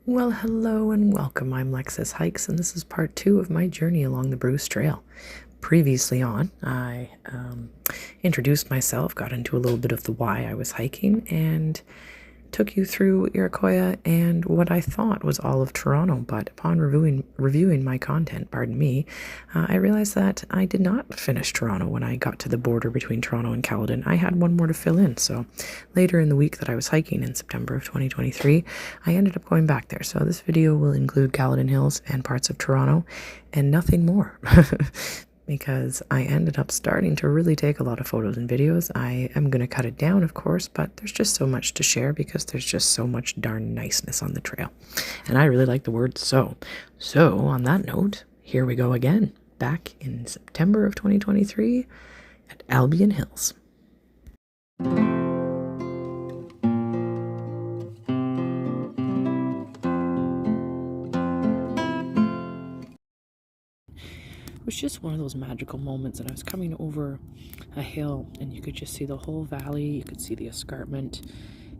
Well, hello and welcome. I'm Lexus Hikes, and this is part 2 of my journey along the Bruce Trail. Previously on, I introduced myself, got into a little bit of the why I was hiking, and took you through Iroquois and what I thought was all of Toronto. But upon reviewing my content, I realized that I did not finish Toronto when I got to the border between Toronto and Caledon. I had one more to fill in, so later in the week that I was hiking in September of 2023, I ended up going back there. So this video will include Caledon Hills and parts of Toronto and nothing more. Because I ended up starting to really take a lot of photos and videos. I am going to cut it down, of course, but there's just so much to share because there's just so much darn niceness on the trail. And I really like the word so. So, on that note, here we go again, back in September of 2023 at Albion Hills. It was just one of those magical moments, and I was coming over a hill and you could just see the whole valley, you could see the escarpment.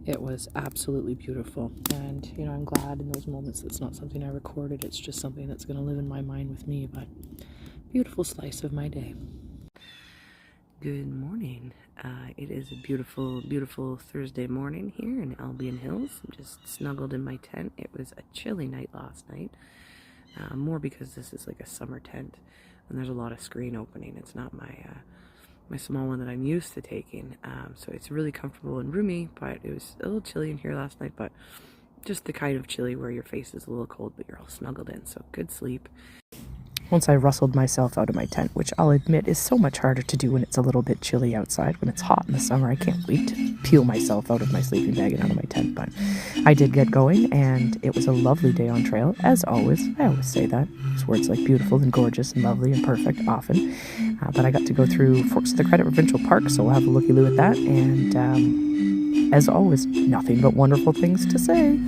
It was absolutely beautiful, and I'm glad in those moments it's not something I recorded, it's just something that's going to live in my mind with me. But beautiful slice of my day. Good morning. It is a beautiful Thursday morning here in Albion Hills. I'm just snuggled in my tent. It was a chilly night last night, more because this is like a summer tent and there's a lot of screen opening. It's not my small one that I'm used to taking, so it's really comfortable and roomy, but it was a little chilly in here last night, but just the kind of chilly where your face is a little cold but you're all snuggled in, so good sleep. Once I rustled myself out of my tent, which I'll admit is so much harder to do when it's a little bit chilly outside. When it's hot in the summer, I can't wait to peel myself out of my sleeping bag and out of my tent. But I did get going, and it was a lovely day on trail, as always. I always say that. Use words like beautiful and gorgeous and lovely and perfect often. But I got to go through Forks of the Credit Provincial Park, so we'll have a looky-loo at that. And as always, nothing but wonderful things to say.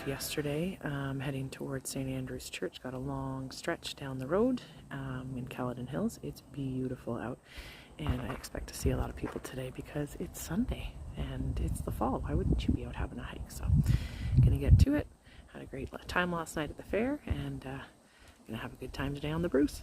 Yesterday, heading towards St. Andrew's Church, got a long stretch down the road in Caledon Hills. It's beautiful out, and I expect to see a lot of people today because it's Sunday and it's the fall. Why wouldn't you be out having a hike? So gonna get to it. Had a great time last night at the fair, and gonna have a good time today on the Bruce.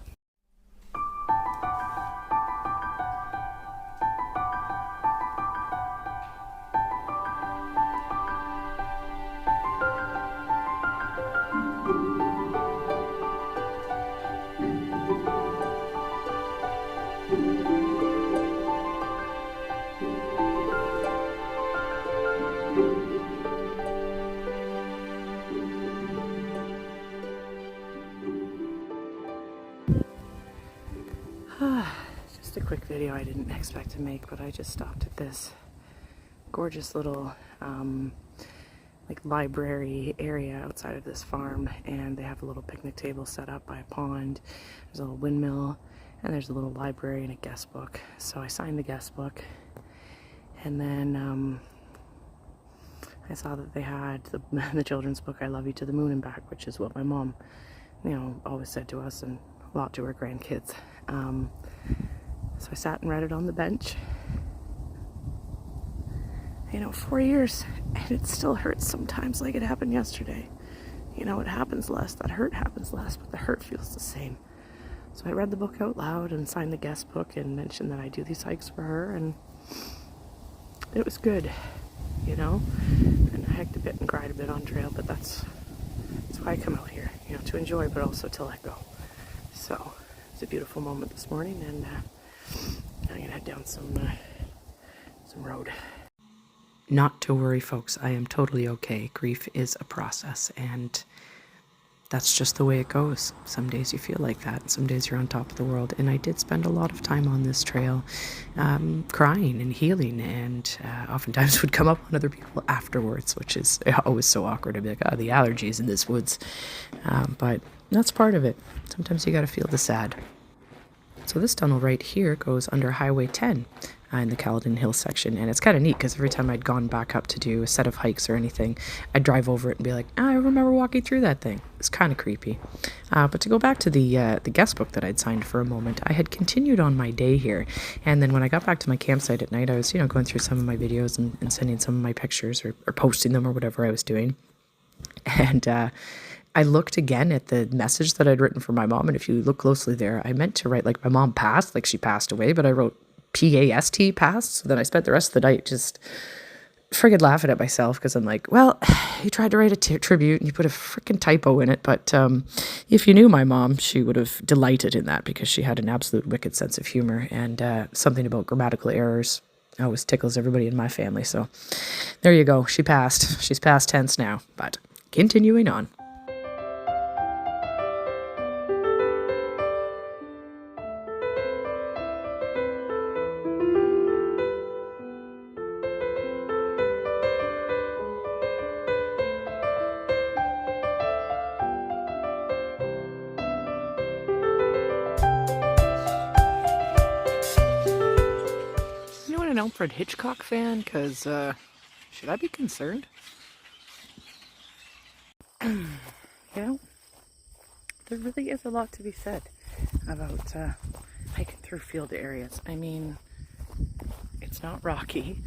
Just a quick video I didn't expect to make, but I just stopped at this gorgeous little like library area outside of this farm, and they have a little picnic table set up by a pond. There's a little windmill, and there's a little library and a guest book. So I signed the guest book, and then I saw that they had the children's book, I Love You to the Moon and Back, which is what my mom, always said to us, and a lot to her grandkids. So I sat and read it on the bench. you know, 4 years, and it still hurts sometimes like it happened yesterday. You know, it happens less, that hurt happens less, but the hurt feels the same. So I read the book out loud and signed the guest book and mentioned that I do these hikes for her, and it was good, you know. And I hiked a bit and cried a bit on trail, but that's why I come out here, you know, to enjoy, but also to let go. So it's a beautiful moment this morning, and I'm gonna head down some road. Not to worry, folks. I am totally okay. Grief is a process, and that's just the way it goes. Some days you feel like that, and some days you're on top of the world. And I did spend a lot of time on this trail crying and healing, and oftentimes would come up on other people afterwards, which is always so awkward. I'd be like, oh, the allergies in this woods. But that's part of it. Sometimes you got to feel the sad. So this tunnel right here goes under Highway 10 in the Caledon Hills section, and it's kind of neat because every time I'd gone back up to do a set of hikes or anything, I'd drive over it and be like, I remember walking through that thing. It's kind of creepy. But to go back to the guest book that I'd signed for a moment, I had continued on my day here, and then when I got back to my campsite at night, I was, you know, going through some of my videos and sending some of my pictures or posting them or whatever I was doing, and I looked again at the message that I'd written for my mom, and if you look closely there, I meant to write, like, my mom passed, like she passed away, but I wrote P-A-S-T, passed. So then I spent the rest of the night just friggin' laughing at myself, because I'm like, well, you tried to write a tribute and you put a freaking typo in it, but if you knew my mom, she would have delighted in that, because she had an absolute wicked sense of humor, and something about grammatical errors always tickles everybody in my family. So there you go. She passed. She's past tense now, but continuing on. An Alfred Hitchcock fan, because should I be concerned? You know, there really is a lot to be said about hiking through field areas. I mean, it's not rocky.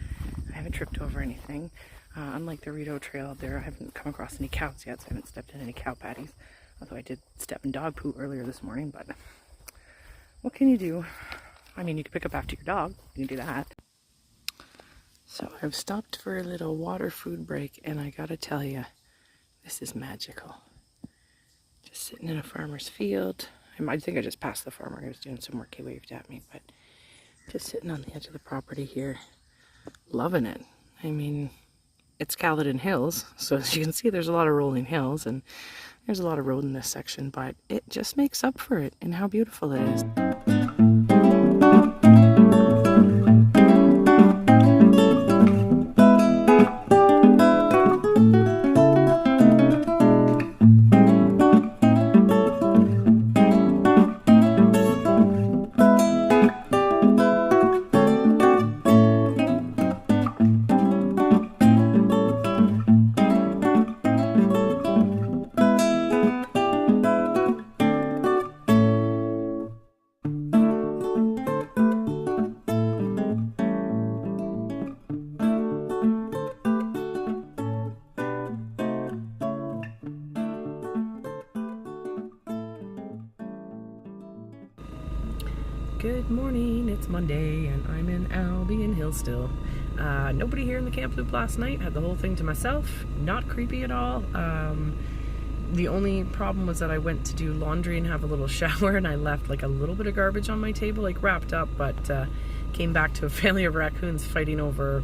I haven't tripped over anything. Unlike the Rideau Trail out there, I haven't come across any cows yet, so I haven't stepped in any cow patties. Although I did step in dog poo earlier this morning, but what can you do? I mean, you can pick up after your dog. You can do that. So I've stopped for a little water food break, and I gotta tell you, this is magical. Just sitting in a farmer's field. I think I just passed the farmer. He was doing some work. He waved at me, but just sitting on the edge of the property here, loving it. I mean, it's Caledon Hills, so as you can see, there's a lot of rolling hills, and there's a lot of road in this section, but it just makes up for it in how beautiful it is. Good morning, it's Monday and I'm in Albion Hills still. Nobody here in the camp loop last night. Had the whole thing to myself. Not creepy at all. The only problem was that I went to do laundry and have a little shower, and I left like a little bit of garbage on my table, like wrapped up, but came back to a family of raccoons fighting over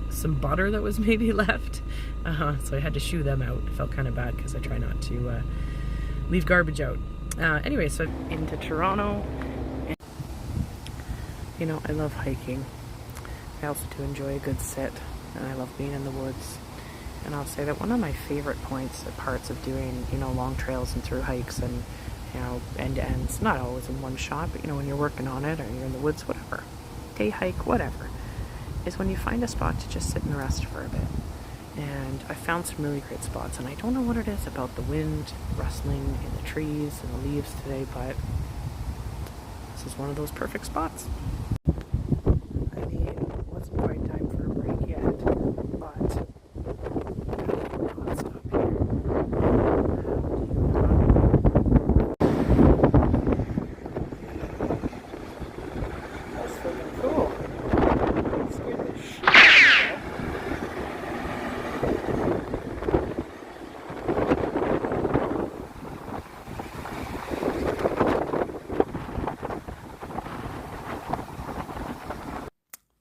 some butter that was maybe left. So I had to shoo them out. It felt kind of bad because I try not to leave garbage out. Anyway, so into Toronto. You know, I love hiking. I also do enjoy a good sit, and I love being in the woods. And I'll say that one of my favorite parts of doing, you know, long trails and through hikes and, you know, end to ends, not always in one shot, but, you know, when you're working on it or you're in the woods, whatever, day hike, whatever, is when you find a spot to just sit and rest for a bit. And I found some really great spots, and I don't know what it is about the wind rustling in the trees and the leaves today, but this is one of those perfect spots. I mean, it wasn't quite time for a break yet,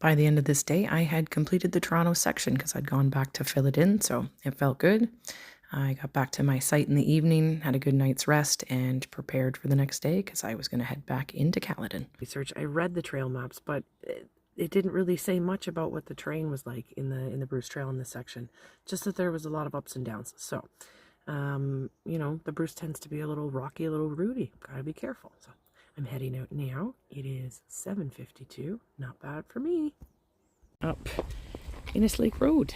By the end of this day, I had completed the Toronto section because I'd gone back to fill it in, so it felt good. I got back to my site in the evening, had a good night's rest, and prepared for the next day because I was going to head back into Caledon. Research. I read the trail maps, but it didn't really say much about what the terrain was like in the Bruce Trail in this section. Just that there was a lot of ups and downs. So, you know, the Bruce tends to be a little rocky, a little rooty. Gotta be careful. So I'm heading out now. It is 7:52. Not bad for me. Up Innes Lake Road.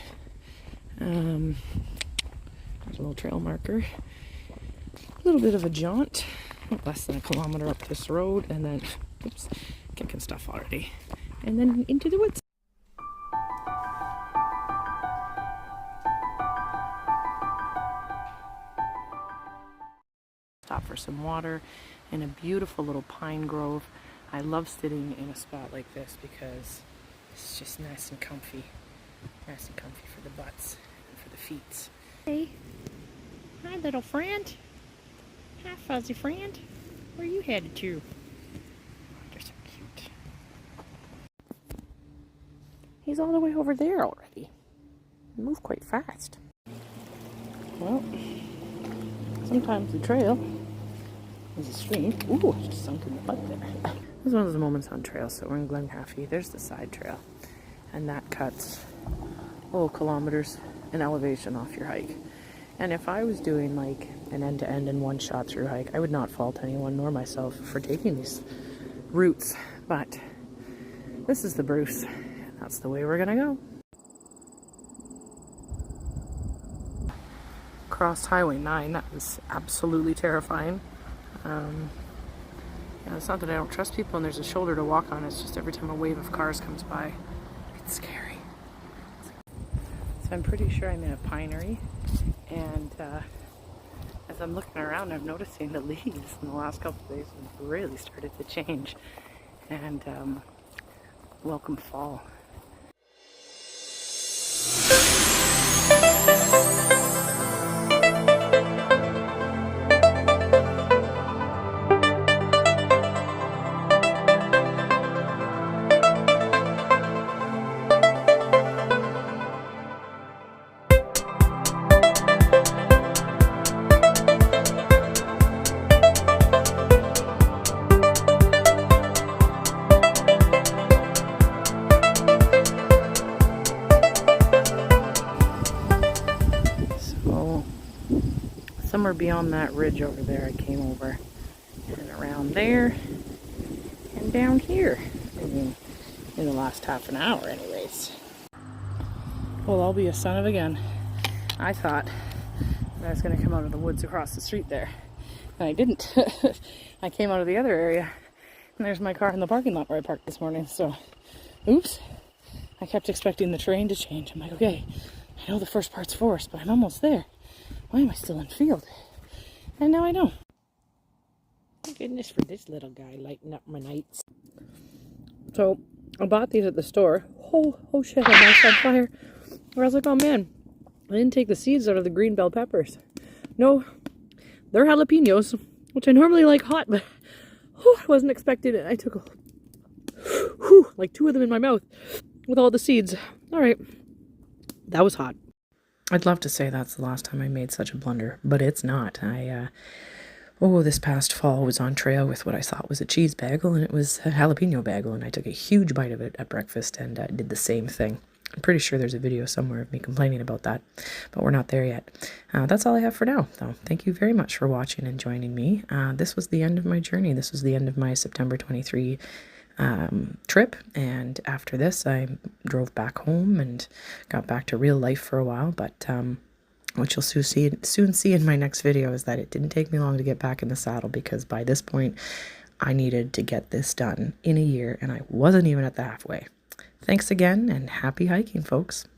There's a little trail marker. A little bit of a jaunt. Less than a kilometer up this road, and then, oops, kicking stuff already. And then into the woods. Stop for some water in a beautiful little pine grove. I love sitting in a spot like this because it's just nice and comfy. Nice and comfy for the butts and for the feet. Hey. Hi, little friend. Hi, fuzzy friend. Where are you headed to? Oh, they're so cute. He's all the way over there already. They move quite fast. Well, sometimes the trail is a stream. Ooh, I just sunk in the butt there. This is one of those moments on trail. So we're in Glenhaffey. There's the side trail. And that cuts, kilometers in elevation off your hike. And if I was doing like an end-to-end and one-shot through hike, I would not fault anyone nor myself for taking these routes. But this is the Bruce. That's the way we're gonna go. Crossed Highway 9. That was absolutely terrifying. Yeah, it's not that I don't trust people and there's a shoulder to walk on. It's just every time a wave of cars comes by, it's scary. So I'm pretty sure I'm in a pinery. And as I'm looking around, I'm noticing the leaves in the last couple of days have really started to change. And welcome fall. Somewhere beyond that ridge over there, I came over and around there and down here in the last half an hour anyways. Well, I'll be a son of a gun. I thought that I was going to come out of the woods across the street there, and I didn't. I came out of the other area, and there's my car in the parking lot where I parked this morning. So oops, I kept expecting the terrain to change. I'm like, okay, I know the first part's forest, but I'm almost there. Why am I still in field? And now I know. Thank goodness for this little guy lighting up my nights. So I bought these at the store. Oh shit, my mouth's on fire. Where I was like, oh man, I didn't take the seeds out of the green bell peppers. No, they're jalapenos, which I normally like hot, but I wasn't expecting it. I took like 2 of them in my mouth with all the seeds. All right, that was hot. I'd love to say that's the last time I made such a blunder, but it's not. This past fall was on trail with what I thought was a cheese bagel, and it was a jalapeno bagel, and I took a huge bite of it at breakfast and did the same thing. I'm pretty sure there's a video somewhere of me complaining about that, but we're not there yet. That's all I have for now, though. Thank you very much for watching and joining me. This was the end of my journey. This was the end of my September 23 trip, and after this I drove back home and got back to real life for a while, but what you'll soon see in my next video is that it didn't take me long to get back in the saddle, because by this point I needed to get this done in a year, and I wasn't even at the halfway. Thanks again, and happy hiking, folks.